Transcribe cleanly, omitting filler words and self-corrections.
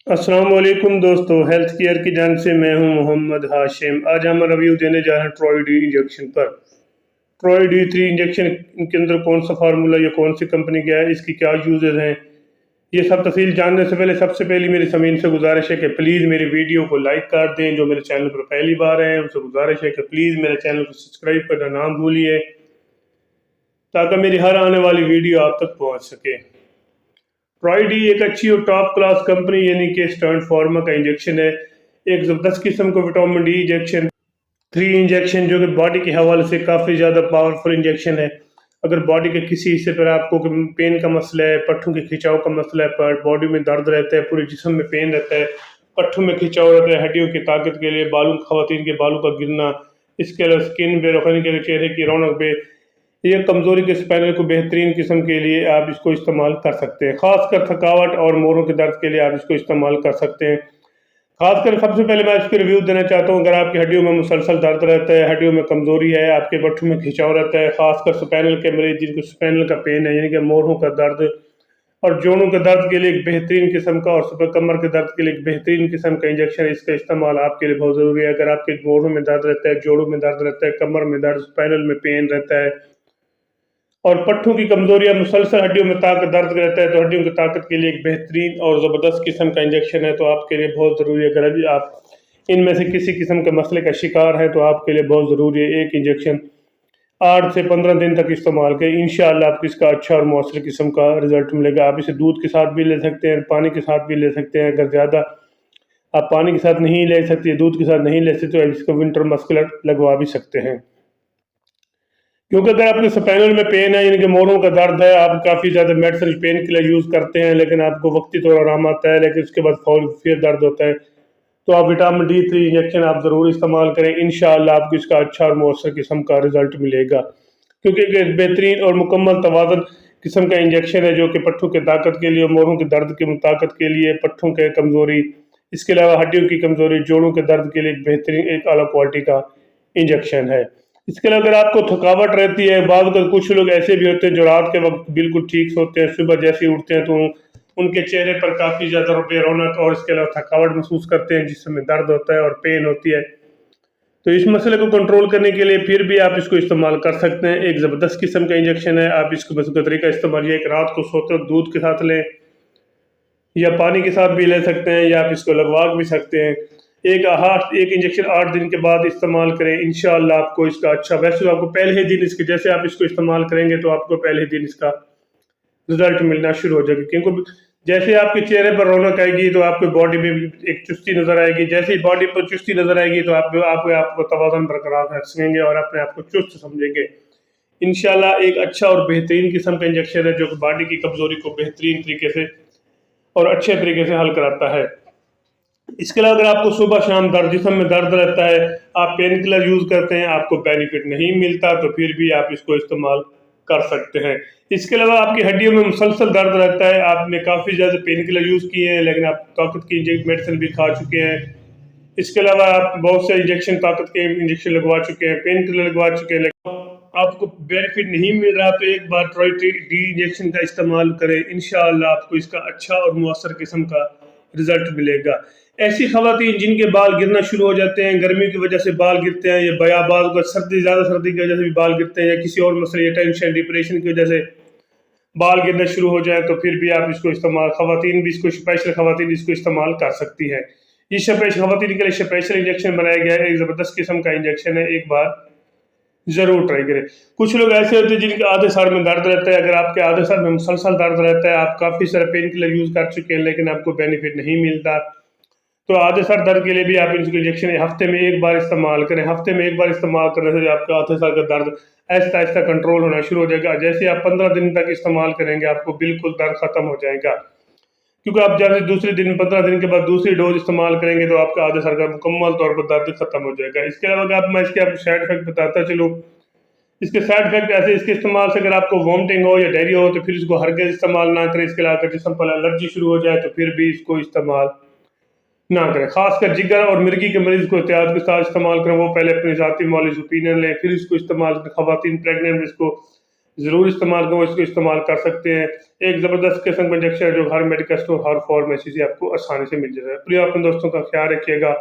अस्सलाम वालेकुम दोस्तों, हेल्थ केयर की जान से मैं हूं मोहम्मद हाशिम। आज हम रिव्यू देने जा रहे हैं ट्रॉय डी इंजेक्शन पर। ट्रॉय डी 3 इंजेक्शन के अंदर कौन सा फार्मूला या कौन सी कंपनी का है, इसकी क्या यूजेस हैं, ये सब तफसील जानने से पहले सबसे पहली मेरी ज़मीन से गुजारिश है कि प्लीज़ मेरी वीडियो को लाइक कर दें। जो मेरे चैनल पर पहली बार हैं उनसे गुजारिश है कि प्लीज़ मेरे चैनल को सब्सक्राइब करना ना भूलिए, ताकि मेरी हर आने वाली वीडियो आप तक पहुँच सके। ट्रॉय डी एक अच्छी और टॉप क्लास कंपनी यानी कि स्टर्न फार्मा का इंजेक्शन है। एक ज़बरदस्त किस्म का विटामिन डी इंजेक्शन, 3 इंजेक्शन, जो कि बॉडी के हवाले से काफ़ी ज़्यादा पावरफुल इंजेक्शन है। अगर बॉडी के किसी हिस्से पर आपको पेन का मसला है, पट्ठों के खिंचाव का मसला है, पर बॉडी में दर्द रहता है, पूरे जिस्म में पेन रहता है, पट्ठों में खिंचाव रहता है, हड्डियों की ताकत के लिए, बालों खवातीन के बालों का गिरना, इसके अलावा स्किन पे, रोखनी के चेहरे की रौनक पे, ये कमज़ोरी के स्पैनल को बेहतरीन किस्म के लिए आप इसको इस्तेमाल कर सकते हैं। ख़ासकर थकावट और मोरों के दर्द के लिए आप इसको इस्तेमाल कर सकते हैं। खासकर सबसे पहले मैं इसके रिव्यू देना चाहता हूँ। अगर आपकी हड्डियों में मुसलसल दर्द रहता है, हड्डियों में कमज़ोरी है, आपके पट्टों में खिंचाव रहता है, खासकर स्पैनल के मरीज जिनको स्पैनल का पेन है यानी कि मोरों का दर्द और जोड़ों के दर्द के लिए एक बेहतरीन किस्म का, और सुबह कमर के दर्द के लिए एक बेहतरीन किस्म का इंजेक्शन है, इसका इस्तेमाल आपके लिए बहुत ज़रूरी है। अगर आपके मोरों में दर्द रहता है, जोड़ों में दर्द रहता है, कमर में दर्द, स्पैनल में पेन रहता है और पट्ठों की कमजोरी या मुसलसल हड्डियों में ताकत दर्द रहता है, तो हड्डियों की ताकत के लिए एक बेहतरीन और ज़बरदस्त किस्म का इंजेक्शन है, तो आपके लिए बहुत ज़रूरी है। अगर अभी आप इनमें से किसी किस्म के मसले का शिकार है तो आपके लिए बहुत ज़रूरी है एक इंजेक्शन 8 से 15 दिन तक इस्तेमाल करें। इंशाअल्लाह आपको इसका अच्छा और मौसर किस्म का रिजल्ट मिलेगा। आप इसे दूध के साथ भी ले सकते हैं, पानी के साथ भी ले सकते हैं। अगर ज़्यादा आप पानी के साथ नहीं ले सकते, दूध के साथ नहीं ले सकते, तो इसको विंटर मस्कुलर लगवा भी सकते हैं। क्योंकि अगर आपके स्पाइनल में पेन है यानी कि मोरों का दर्द है, आप काफ़ी ज़्यादा मेडिसिन पेन किलर यूज़ करते हैं, लेकिन आपको वक्ती तौर आराम आता है, लेकिन उसके बाद फिर दर्द होता है, तो आप विटामिन डी 3 इंजेक्शन आप ज़रूर इस्तेमाल करें। इंशाअल्लाह आपको इसका अच्छा और मौसर किस्म का रिजल्ट मिलेगा, क्योंकि एक बेहतरीन और मुकम्मल तवाज़न किस्म का इंजेक्शन है, जो कि पट्ठों की ताकत के लिए, मोरों के दर्द की ताकत के लिए, पट्ठों के कमज़ोरी, इसके अलावा हड्डियों की कमज़ोरी, जोड़ों के दर्द के लिए एक बेहतरीन एक आला क्वालिटी का इंजेक्शन है। इसके अलावा अगर आपको थकावट रहती है, बाद अगर कुछ लोग ऐसे भी होते हैं जो रात के वक्त बिल्कुल ठीक सोते हैं, सुबह जैसे ही उठते हैं तो उनके चेहरे पर काफ़ी ज़्यादा बेरौनक और इसके अलावा थकावट महसूस करते हैं, जिसमें दर्द होता है और पेन होती है। तो इस मसले को कंट्रोल करने के लिए फिर भी आप इसको इस्तेमाल कर सकते हैं। एक ज़बरदस्त किस्म का इंजेक्शन है। आप इसको बस तरीका इस्तेमाल ये, एक रात को सोते वक्त दूध के साथ लें या पानी के साथ भी ले सकते हैं, या आप इसको लगवा भी सकते हैं। एक इंजेक्शन 8 दिन के बाद इस्तेमाल करें, इंशाअल्लाह आपको इसका अच्छा, वैसे तो आपको पहले ही दिन इसके, जैसे आप इसको इस्तेमाल करेंगे तो आपको पहले ही दिन इसका रिजल्ट मिलना शुरू हो जाएगा। क्योंकि जैसे आपके चेहरे पर रौनक आएगी तो आपकी बॉडी में भी एक चुस्ती नजर आएगी। जैसे ही बॉडी पर चुस्ती नजर आएगी तो आपको तवाज़ुन बरकरार रख सकेंगे और अपने आप को चुस्त समझेंगे। इंशाल्लाह एक अच्छा और बेहतरीन किस्म का इंजेक्शन है, जो कि बॉडी की कमजोरी को बेहतरीन तरीके से और अच्छे तरीके से हल कराता है। इसके अलावा अगर आपको सुबह शाम दर्द, जिस्म में दर्द रहता है, आप पेन किलर यूज़ करते हैं, आपको बेनिफिट नहीं मिलता, तो फिर भी आप इसको इस्तेमाल कर सकते हैं। इसके अलावा आपकी हड्डियों में मुसलसल दर्द रहता है, आपने काफ़ी ज़्यादा पेन किलर यूज़ किए हैं, लेकिन आप ताकत की मेडिसिन भी खा चुके हैं, इसके अलावा आप बहुत से इंजेक्शन, ताकत के इंजेक्शन लगवा चुके हैं, पेन किलर लगवा चुके हैं, लेकिन आपको बेनिफिट नहीं मिल रहा, तो एक बार ट्रॉय डी इंजेक्शन का इस्तेमाल करें। इंशाअल्लाह आपको इसका अच्छा और मुअस्सर किस्म का रिजल्ट मिलेगा। ऐसी खवातीन जिनके बाल गिरना शुरू हो जाते हैं, गर्मी की वजह से बाल गिरते हैं, या बयाबाज को ज़्यादा सर्दी की वजह से भी बाल गिरते हैं, या किसी और मसले या टेंशन डिप्रेशन की वजह से बाल गिरना शुरू हो जाए, तो फिर भी आप इसको इस्तेमाल, खवातीन भी इसको, स्पेशल खवातीन इसको इस्तेमाल कर सकती हैं। ये स्पेशल खवातीन के लिए स्पेशल इंजेक्शन बनाया गया है, एक ज़बरदस्त किस्म का इंजेक्शन है, एक बार ज़रूर ट्राई करें। कुछ लोग ऐसे होते हैं जिनके आधे सर में दर्द रहता है। अगर आपके आधे सर में मुसलसल दर्द रहता है, आप काफ़ी सारे पेन किलर यूज़ कर चुके हैं, लेकिन आपको बेनिफिट नहीं मिलता, तो आधे सर दर्द के लिए भी आप इनके इंजेक्शन हफ्ते में एक बार इस्तेमाल करें। हफ्ते में एक बार इस्तेमाल करने से आपका आधे सर का दर्द आहिस्ता आहिस्ता कंट्रोल होना शुरू हो जाएगा। जैसे आप 15 दिन तक इस्तेमाल करेंगे, आपको बिल्कुल दर्द ख़त्म हो जाएगा, क्योंकि आप जैसे दूसरे दिन, 15 दिन के बाद दूसरी डोज इस्तेमाल करेंगे तो आपका आधे सर का मुकम्मल तौर पर दर्द खत्म हो जाएगा। इसके अलावा मैं इसके आपको साइड इफेक्ट बताता चलूँ। इसके साइड इफेक्ट ऐसे, इसके इस्तेमाल से अगर आपको वॉमिटिंग हो या डायरिया हो तो फिर इसको हरगिज़ इस्तेमाल ना करें। इसके अलावा जिस्म पर एलर्जी शुरू हो जाए तो फिर भी इसको इस्तेमाल ना करें। खासकर जिगर और मिर्गी के मरीज को एहतियात के साथ इस्तेमाल करें, वो पहले अपनी ज़ाती मॉलिज ओपिनियन लें, फिर इसको इस्तेमाल करें। खवातीन प्रेगनेंट इसको ज़रूर इस्तेमाल करो, इसको इस्तेमाल कर सकते हैं। एक ज़बरदस्त किस्म का इंजेक्शन है जो हर मेडिकल स्टोर, हर फार्मेसी से आपको आसानी से मिल जाता है। प्रिय अपने दोस्तों का ख्याल रखिएगा।